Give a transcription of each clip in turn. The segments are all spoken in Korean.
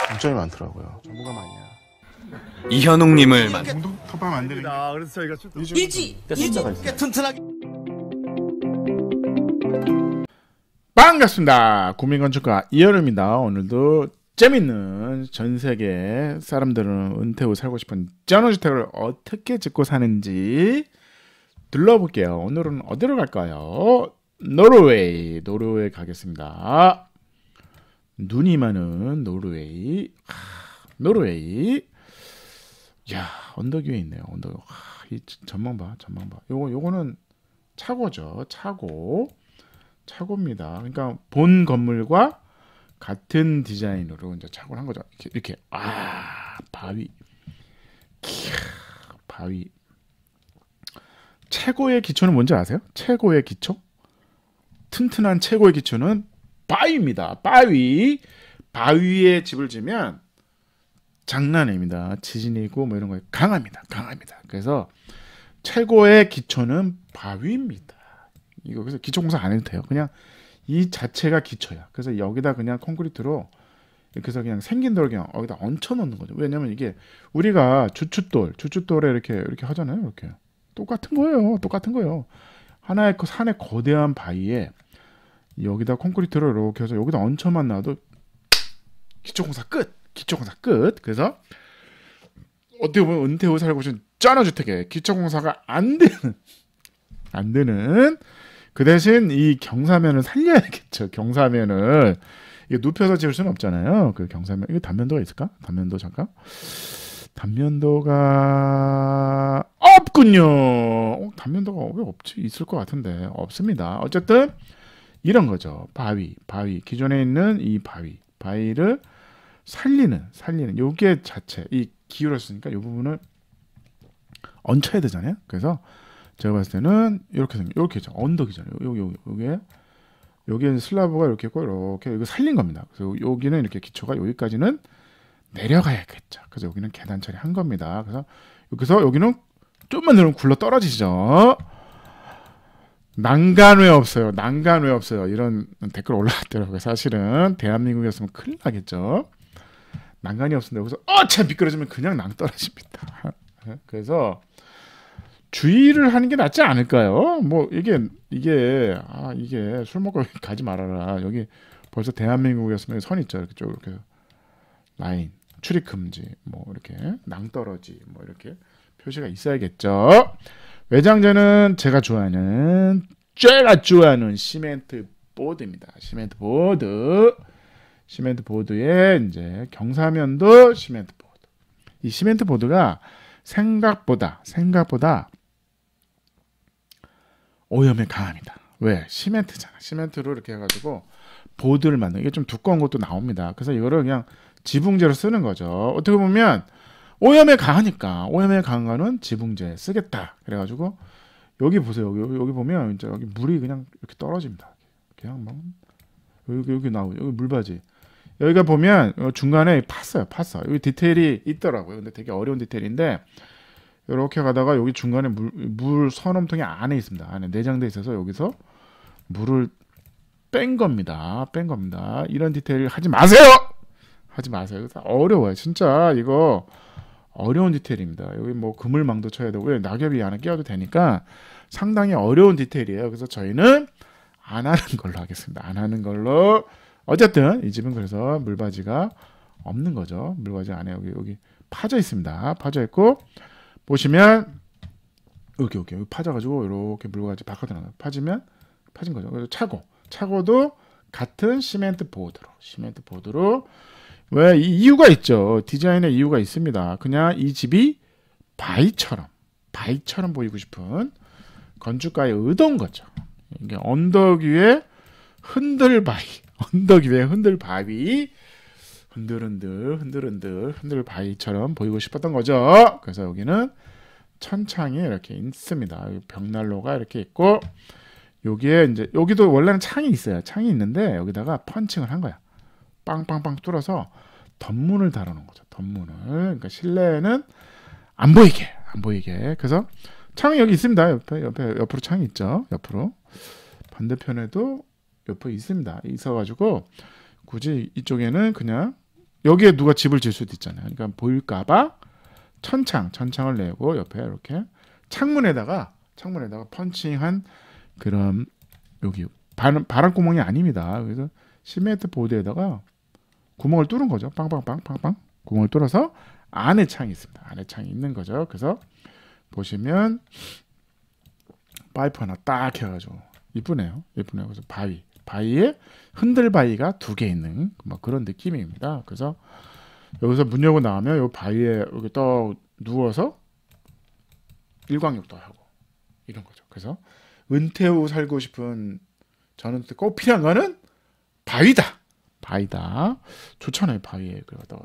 장점이 많더라고요. 전문가가 아니야. 이현웅님을 톱하면 안 되는 게. 그래서 저희가 일지 튼튼하게. 반갑습니다. 국민건축가 이현우입니다. 오늘도 재밌는 전세계 사람들은 은퇴 후 살고 싶은 전원주택을 어떻게 짓고 사는지 둘러볼게요. 오늘은 어디로 갈까요? 노르웨이 가겠습니다. 눈이 많은 노르웨이. 노르웨이. 야, 언덕 위에 있네요. 언덕. 이 전망 봐. 요거는 차고죠. 차고입니다. 그러니까 본 건물과 같은 디자인으로 이제 착오를 한 거죠. 이렇게 바위. 바위. 최고의 기초는 뭔지 아세요? 최고의 기초? 튼튼한 최고의 기초는 바위입니다. 바위에 집을 지면 장난 아닙니다. 지진이고 뭐 이런 거에 강합니다. 그래서 최고의 기초는 바위입니다. 이거 그래서 기초 공사 안 해도 돼요. 그냥 이 자체가 기초야. 그래서 여기다 그냥 콘크리트로 이렇게 해서 그냥 생긴 돌 그냥 여기다 얹혀 놓는 거죠. 왜냐면 이게 우리가 주춧돌에 이렇게 하잖아요. 이렇게 똑같은 거예요. 하나의 그 산의 거대한 바위에 여기다 콘크리트를 이렇게 해서 여기다 얹혀만 놔도 기초 공사 끝. 그래서 어떻게 보면 은퇴 후 살고 싶은 전원주택에 기초 공사가 안 되는 그 대신 이 경사면을 살려야겠죠. 경사면을 이게 눕혀서 지을 수는 없잖아요. 그 경사면 이거 단면도가 있을까? 단면도 잠깐. 단면도가 없군요. 단면도가 왜 없지? 있을 것 같은데 없습니다. 어쨌든 이런 거죠. 바위 기존에 있는 이 바위를 살리는 요게 자체 이 기울었으니까 이 부분을 얹혀야 되잖아요. 그래서 제가 봤을 때는 이렇게 있죠. 언덕이잖아요. 여기에 슬라브가 이렇게 있고 이렇게 이거 살린 겁니다. 그래서 여기는 이렇게 기초가 여기까지는 내려가야겠죠. 그래서 여기는 계단 처리한 겁니다. 그래서 여기는 좀만 내려면 굴러 떨어지죠. 난간 왜 없어요? 이런 댓글 올라왔더라고요. 사실은 대한민국이었으면 큰일 나겠죠. 난간이 없는데 여기서 참 미끄러지면 그냥 낭 떨어집니다. 그래서 주의를 하는 게 낫지 않을까요? 뭐 이게 술 먹고 가지 말아라. 여기 벌써 대한민국이었으면 선 있죠. 이렇게 쭉 이렇게 라인 출입 금지 뭐 이렇게 낭떠러지 뭐 이렇게 표시가 있어야겠죠. 외장재는 제가 좋아하는 시멘트 보드입니다. 시멘트 보드에 이제 경사면도 시멘트 보드. 이 시멘트 보드가 생각보다 오염에 강합니다. 왜? 시멘트잖아. 시멘트로 이렇게 해가지고 보드를 만든 이게 좀 두꺼운 것도 나옵니다. 그래서 이거를 그냥 지붕재로 쓰는 거죠. 어떻게 보면 오염에 강한 거는 지붕재 쓰겠다. 그래가지고 여기 보세요. 여기 보면 이제 여기 물이 그냥 이렇게 떨어집니다. 그냥 막 여기 나오죠. 여기 물바지. 여기가 보면 중간에 팠어요. 여기 디테일이 있더라고요. 근데 되게 어려운 디테일인데 이렇게 가다가 여기 중간에 물 선원통이 안에 있습니다. 안에 내장돼 있어서 여기서 물을 뺀 겁니다. 이런 디테일 하지 마세요. 어려워요. 진짜 이거 어려운 디테일입니다. 여기 뭐 그물망도 쳐야 되고 낙엽이 안에 끼어도 되니까 상당히 어려운 디테일이에요. 그래서 저희는 안 하는 걸로 하겠습니다. 어쨌든 이 집은 그래서 물바지가 없는 거죠. 물바지 안에 여기 파져 있습니다. 파져 있고 보시면 여기 파져가지고 이렇게 물바지 바깥에 나가요. 파진 거죠. 그래서 차고도 같은 시멘트 보드로 왜 이유가 있죠. 디자인의 이유가 있습니다. 그냥 이 집이 바위처럼 보이고 싶은 건축가의 의도인 거죠. 이게 언덕 위에 흔들바위 흔들 바위처럼 보이고 싶었던 거죠. 그래서 여기는 천창이 이렇게 있습니다. 벽난로가 이렇게 있고 여기에 이제 여기도 원래는 창이 있어요. 창이 있는데 여기다가 펀칭을 한 거야. 빵빵빵 뚫어서 덧문을 달아놓은 거죠. 그러니까 실내에는 안 보이게. 그래서 창이 여기 있습니다. 옆으로 창이 있죠. 옆으로 반대편에도 옆에 있습니다. 있어가지고 굳이 이쪽에는 그냥 여기에 누가 집을 질 수도 있잖아요. 그러니까 보일까봐 천창을 내고 옆에 이렇게 창문에다가 펀칭한 그런 여기 바람구멍이 아닙니다. 그래서 10m 보드에다가 구멍을 뚫은 거죠. 빵빵빵빵빵 구멍을 뚫어서 안에 창이 있습니다. 안에 창이 있는 거죠. 그래서 보시면 파이프 하나 딱 해가지고 이쁘네요. 그래서 바위에 흔들 바위가 2개 있는 뭐 그런 느낌입니다. 그래서 여기서 문 열고 나오면 이 바위에 여기 또 누워서 일광욕도 하고 이런 거죠. 그래서 은퇴 후 살고 싶은 저는 꼭 필요한 거는 바위다. 좋잖아요. 바위에 그러다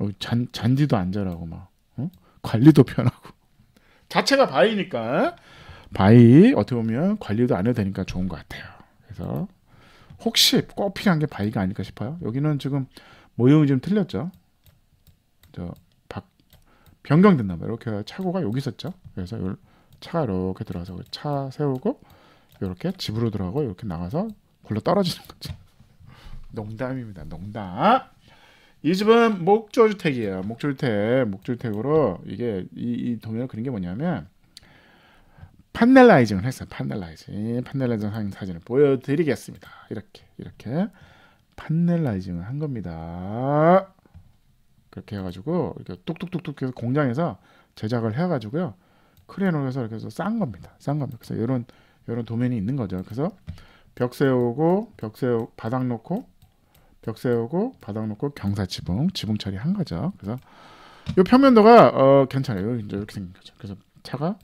여기 잔디도 안 자라고 막 관리도 편하고 자체가 바위니까 바위 어떻게 보면 관리도 안 해도 되니까 좋은 것 같아요. 그래서 혹시 꼭 필요한 게 바위가 아닐까 싶어요. 여기는 지금 모형이 좀 틀렸죠. 변경됐나 봐요. 이렇게 차고가 여기 있었죠. 그래서 차가 이렇게 들어가서 차 세우고 이렇게 집으로 들어가고 이렇게 나가서 굴러 떨어지는 거죠. 농담입니다. 농담. 이 집은 목조주택이에요. 목조주택으로 이게 이 도면을 그린 게 뭐냐면 판넬라이징을 했어요. 판넬라이징 사진을 보여드리겠습니다. 이렇게 판넬라이징을 한 겁니다. 그렇게 해가지고 이렇게 뚝뚝뚝뚝 해서 공장에서 제작을 해가지고요. 크레인으로 해서 이렇게 해서 싼 겁니다. 그래서 이런 도면이 있는 거죠. 그래서 벽 세우고 바닥 놓고 경사 지붕 처리한 거죠. 그래서 이 평면도가 괜찮아요. 이제 이렇게 생긴 거죠. 그래서 차가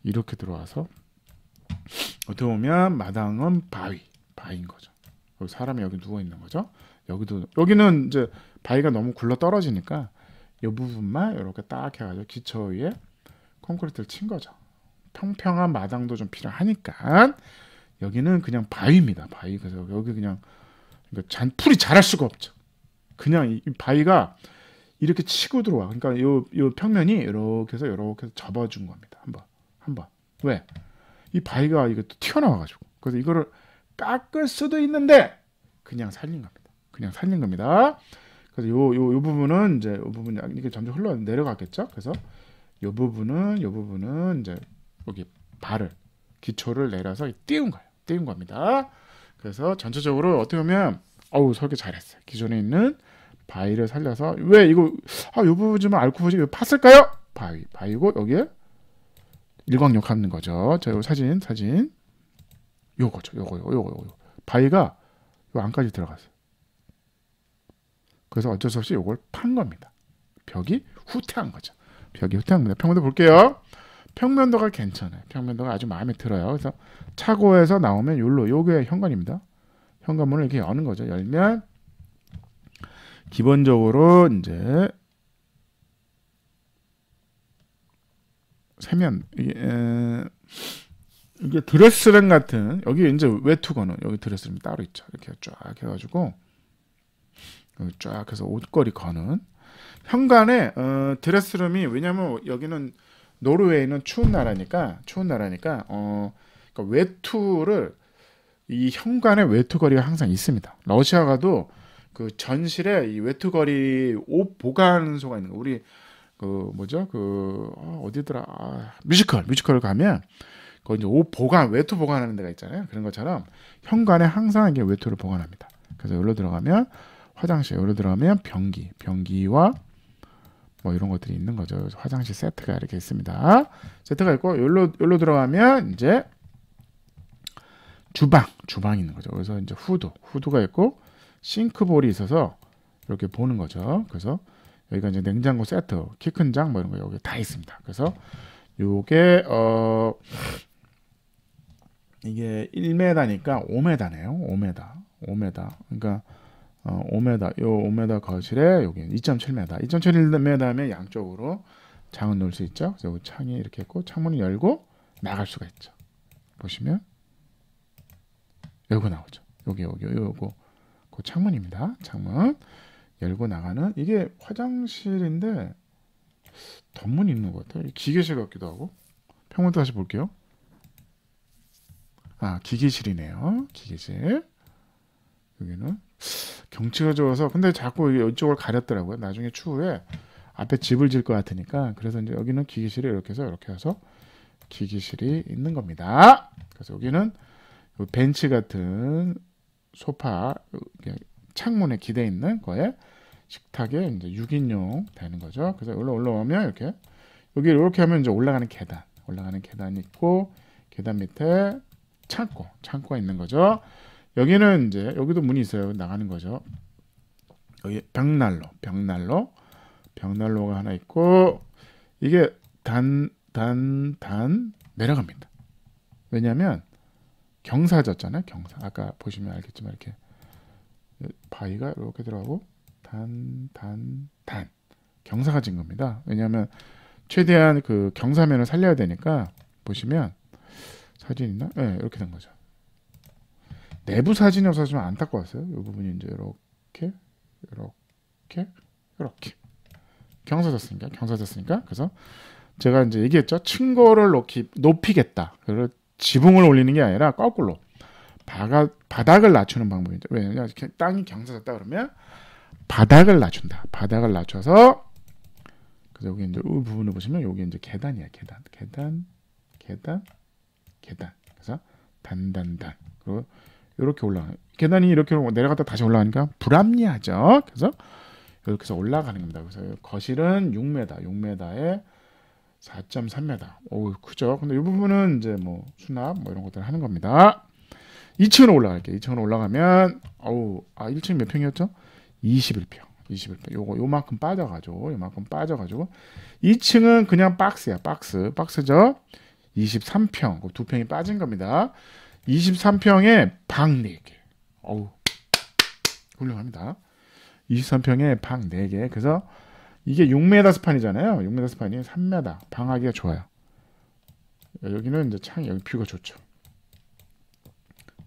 이렇게 들어와서 어떻게 보면 마당은 바위인 거죠. 여기 사람이 여기 누워 있는 거죠. 여기는 이제 바위가 너무 굴러 떨어지니까 이 부분만 이렇게 딱 해가지고 기초 위에 콘크리트를 친 거죠. 평평한 마당도 좀 필요하니까 여기는 그냥 바위입니다. 그래서 여기 그냥 풀이 자랄 수가 없죠. 그냥 이 바위가 이렇게 치고 들어와. 그러니까 요 평면이 이렇게 해서 접어준 겁니다. 한번. 왜? 이 바위가 이게 또 튀어나와가지고. 그래서 이거를 깎을 수도 있는데 그냥 살린 겁니다. 그래서 요 부분은 이제 이게 점점 흘러 내려가겠죠. 그래서 요 부분은 이제 여기 기초를 내려서 띄운 겁니다. 그래서 전체적으로 어떻게 보면 설계 잘했어요. 기존에 있는 바위를 살려서 왜 이거 요 부분 좀 알고 보지 왜 팠을까요? 바위고 여기에 일광욕 하는 거죠. 자, 요 사진 요거죠. 요거 바위가 요 안까지 들어갔어요. 그래서 어쩔 수 없이 요걸 판 겁니다. 벽이 후퇴한 거죠. 겁니다. 평면도 볼게요. 평면도가 괜찮아요. 평면도가 아주 마음에 들어요. 그래서 차고에서 나오면 요게 현관입니다. 현관문을 이렇게 여는 거죠. 열면 기본적으로 이제 세면 이게 드레스룸 같은 여기 이제 외투거는 여기 드레스룸이 따로 있죠. 이렇게 쫙 해가지고 여기 쫙 해서 옷걸이 거는 현관에 드레스룸이 왜냐면 여기는 노르웨이는 추운 나라니까 그러니까 외투를 이 현관에 외투거리가 항상 있습니다. 러시아가도 그 전실에 이 외투거리 옷 보관소가 있는 거. 우리 어디더라? 뮤지컬 가면 거기 이제 외투 보관하는 데가 있잖아요. 그런 것처럼 현관에 항상 이게 외투를 보관합니다. 그래서 여기로 들어가면 화장실, 여기로 들어가면 변기와 뭐 이런 것들이 있는 거죠. 화장실 세트가 이렇게 있습니다. 세트가 있고 여기로 들어가면 이제 주방이 있는 거죠. 그래서 이제 후드가 있고 싱크볼이 있어서 이렇게 보는 거죠. 그래서 여기가 이제 냉장고 세트, 키 큰 장 뭐 이런 거 여기 다 있습니다. 그래서 요게 이게 1m니까 5m네요. 5m. 그러니까 5m 거실에 여기 2.7m면 양쪽으로 장은 놓을 수 있죠. 그래서 여기 창이 이렇게 있고 창문을 열고 나갈 수가 있죠. 보시면 요거 나오죠. 요거 그 창문입니다. 창문 열고 나가는 이게 화장실인데 덧문이 있는 것 같아요. 기계실 같기도 하고. 평면도 다시 볼게요. 기계실이네요. 기계실. 여기는 경치가 좋아서 근데 자꾸 이쪽을 가렸더라고요. 나중에 추후에 앞에 집을 질 것 같으니까 그래서 이제 여기는 기기실이 이렇게 해서 기기실이 있는 겁니다. 그래서 여기는 벤치 같은 소파 창문에 기대 있는 거에 식탁에 이제 6인용 되는 거죠. 그래서 올라오면 이렇게 여기 이렇게 하면 이제 올라가는 계단이 있고 계단 밑에 창고가 있는 거죠. 여기는 이제 여기도 문이 있어요. 나가는 거죠. 여기 벽난로가 하나 있고 이게 단 내려갑니다. 왜냐하면 경사졌잖아요. 경사. 아까 보시면 알겠지만 이렇게 바위가 이렇게 들어가고 단 경사가 진 겁니다. 왜냐하면 최대한 그 경사면을 살려야 되니까 보시면 사진 있나? 네, 이렇게 된 거죠. 내부 사진이 없어서 좀 안타까웠어요. 이 부분이 이제 이렇게 경사졌으니까 그래서 제가 이제 얘기했죠. 층고를 높이겠다. 그리고 지붕을 올리는 게 아니라 거꾸로 바닥을 낮추는 방법이죠. 왜냐하면 땅이 경사졌다 그러면 바닥을 낮춘다. 바닥을 낮춰서 그래서 여기 이제 이 부분을 보시면 여기 이제 계단이야. 계단. 그래서 단. 그리고 이렇게 올라가. 계단이 이렇게 내려갔다 다시 올라가니까 불합리하죠. 그래서 이렇게 해서 올라가는 겁니다. 그래서 거실은 6m에 4.3m. 오, 크죠. 근데 이 부분은 이제 뭐 수납 뭐 이런 것들 하는 겁니다. 2층으로 올라갈게요. 2층으로 올라가면 1층 몇 평이었죠? 21평. 요만큼 빠져가지고 2층은 그냥 박스야. 박스죠. 23평. 두 평이 빠진 겁니다. 23평에 방 4개. 어우, 훌륭합니다. 23평에 방 4개. 그래서 이게 6m 스판이잖아요. 6m 스판이 3m. 방하기가 좋아요. 여기는 이제 여기 뷰가 좋죠.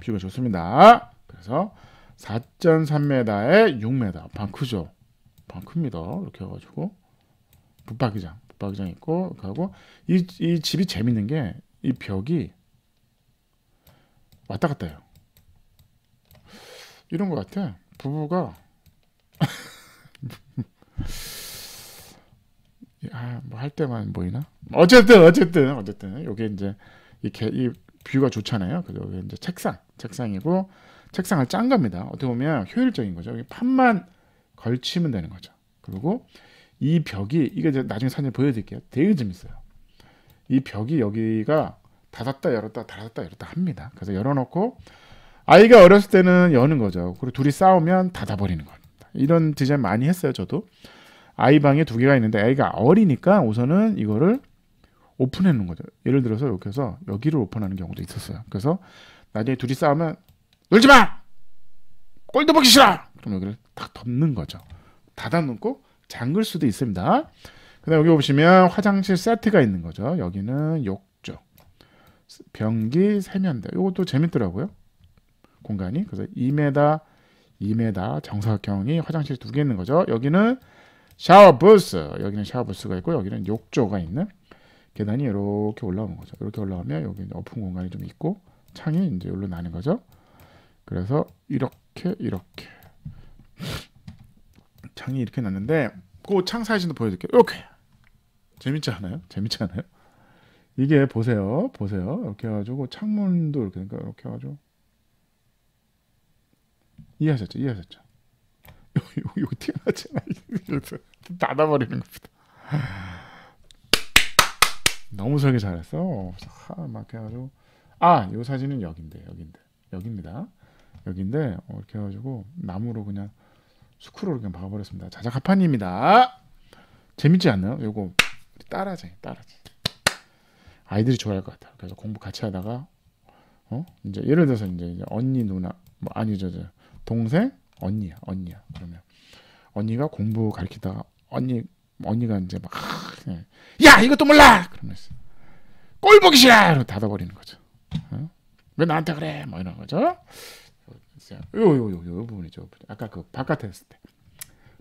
뷰가 좋습니다. 그래서 4.3m에 6m. 방 크죠. 방 큽니다. 이렇게 해가지고 붙박이장 있고 이렇게 하고 이 집이 재밌는 게 이 벽이 왔다 갔다 해요. 이런 것 같아. 부부가 뭐 할 때만 보이나? 어쨌든 여기 이제 이 뷰가 좋잖아요. 그래서 여기 이제 책상이고 책상을 짠 겁니다. 어떻게 보면 효율적인 거죠. 여기 판만 걸치면 되는 거죠. 그리고 이 벽이 이게 이제 나중에 사진 보여드릴게요. 되게 재밌어요. 이 벽이 여기가 닫았다 열었다 합니다. 그래서 열어놓고 아이가 어렸을 때는 여는 거죠. 그리고 둘이 싸우면 닫아버리는 겁니다. 이런 디자인 많이 했어요. 저도 아이 방에 2개가 있는데 아이가 어리니까 우선은 이거를 오픈해 놓은 거죠. 예를 들어서 이렇게 해서 여기를 오픈하는 경우도 있었어요. 그래서 나중에 둘이 싸우면 놀지 마! 꼴도 보기 싫어! 그럼 여기를 딱 덮는 거죠. 닫아놓고 잠글 수도 있습니다. 그 다음에 여기 보시면 화장실 세트가 있는 거죠. 여기는 욕조, 변기, 세면대. 이것도 재밌더라고요. 공간이. 그래서 2m 정사각형이 화장실 2개 있는 거죠. 여기는 여기는 샤워 부스가 있고 여기는 욕조가 있는 계단이 이렇게 올라오는 거죠. 이렇게 올라오면 여기 오픈 공간이 좀 있고 창이 이제 여기로 나는 거죠. 그래서 이렇게 창이 이렇게 났는데 그 창 사진도 보여드릴게요. 이렇게 재밌지 않아요? 이게 보세요. 이렇게 해가지고 창문도 이렇게 해가지고 이해하셨죠? 여기 튀어나왔잖아. 닫아버리는 겁니다. 너무 설계 잘했어. 막 해가지고 이 사진은 여기입니다. 여기인데 이렇게 해가지고 나무로 그냥 스크롤로 그냥 박아버렸습니다. 자작하판입니다. 재밌지 않나요? 요거 따라하자. 아이들이 좋아할 것 같아요. 그래서 공부 같이 하다가 이제 예를 들어서 이제 언니 누나 뭐 아니죠 동생 언니야. 그러면 언니가 공부 가르치다가 언니가 이제 막 야 이것도 몰라 그러면서 꼴 보기 싫어 이러고 닫아버리는 거죠. 왜 나한테 그래 뭐 이런 거죠. 요 부분이죠. 아까 그 바깥에 했을 때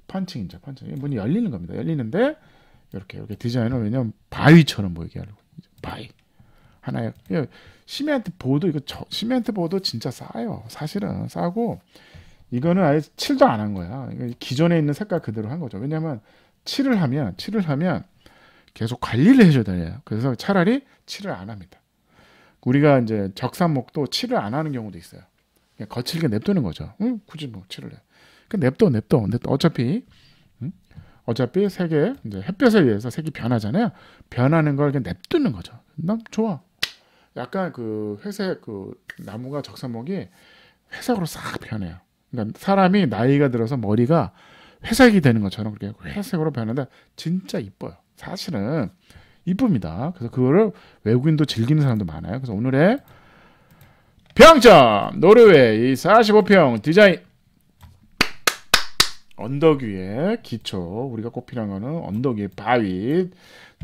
펀칭이죠. 문이 열리는 겁니다. 열리는데 이렇게 디자인을 왜냐면 바위처럼 보이게 하려고. 바위 하나에 시멘트 보도 진짜 싸요. 사실은 싸고 이거는 아예 칠도 안 한 거야. 기존에 있는 색깔 그대로 한 거죠. 왜냐면 칠을 하면 계속 관리를 해줘야 돼요. 그래서 차라리 칠을 안 합니다. 우리가 이제 적산목도 칠을 안 하는 경우도 있어요. 그냥 거칠게 냅두는 거죠. 굳이 뭐 칠을 해. 그냥 냅둬. 어차피 색에 이제 햇볕에 의해서 색이 변하잖아요. 변하는 걸 그냥 냅두는 거죠. 난 좋아. 약간 그 회색 그 나무가 적산목이 회색으로 싹 변해요. 그러니까 사람이 나이가 들어서 머리가 회색이 되는 것처럼 그렇게 회색으로 변하는데 진짜 이뻐요. 사실은 이쁩니다. 그래서 그거를 외국인도 즐기는 사람도 많아요. 그래서 오늘의 평점 노르웨이 45평 디자인 언덕 위에 기초 우리가 꼭 필요한 거는 언덕 위에 바위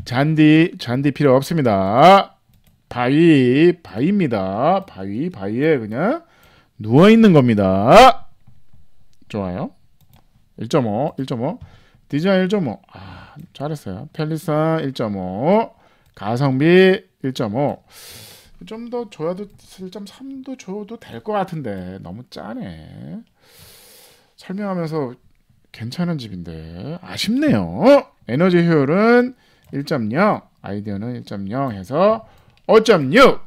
잔디 필요 없습니다. 바위입니다. 바위에 그냥 누워 있는 겁니다. 좋아요. 1.5 디자인 1.5 잘했어요. 편리성 1.5 가성비 1.5 좀 더 줘야도 1.3도 줘도 될 것 같은데 너무 짜네. 설명하면서 괜찮은 집인데 아쉽네요. 에너지 효율은 1.0 아이디어는 1.0 해서 5.6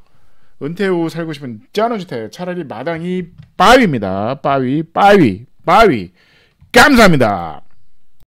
은퇴 후 살고 싶은 짠호주택 차라리 마당이 바위입니다. 바위 감사합니다.